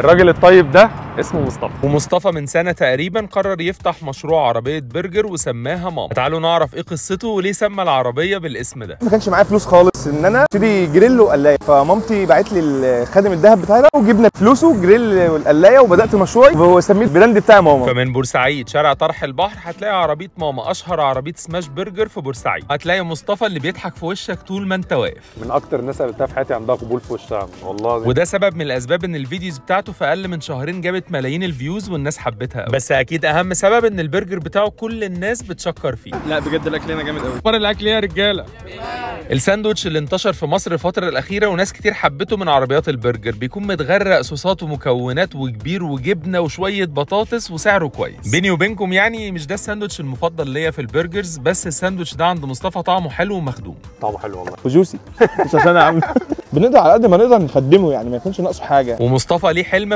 الراجل الطيب ده اسمه مصطفى، ومصطفى من سنة تقريبا قرر يفتح مشروع عربية برجر وسماها ماما. تعالوا نعرف ايه قصته وليه سمى العربية بالاسم ده. ما كانش معايا فلوس خالص ان انا اشتري جريل وقلايه، فمامتي باعت لي خادم الذهب بتاعنا وجبنا فلوسه جريل والقلايه وبدات مشروعي وسميت البراند بتاع ماما. فمن بورسعيد شارع طرح البحر هتلاقي عربية ماما، اشهر عربية سماش برجر في بورسعيد. هتلاقي مصطفى اللي بيضحك في وشك طول ما انت واقف. من اكتر الناس اللي قابلتها في حياتي عندها قبول في وشها والله. وده سبب من الاسباب ان الفيديوز بتاعته في اقل من شهرين جابت ملايين الفيوز والناس حبتها قوي. بس اكيد اهم سبب ان البرجر بتاعه كل الناس بتشكر فيه. لا بجد الاكل هنا جامد قوي. اخبار الاكل ايه يا رجاله؟ الساندوتش اللي انتشر في مصر الفترة الأخيرة وناس كتير حبته من عربيات البرجر بيكون متغرق صوصات ومكونات وكبير وجبنة وشوية بطاطس وسعره كويس. بيني وبينكم يعني مش ده الساندوتش المفضل ليا في البرجرز، بس الساندوتش ده عند مصطفى طعمه حلو ومخدوم. طعمه حلو والله وجوسي مش عشان انا عامل بنقدر على قد ما نقدر نخدمه، يعني ما يكونش ناقصه حاجه. ومصطفى ليه حلم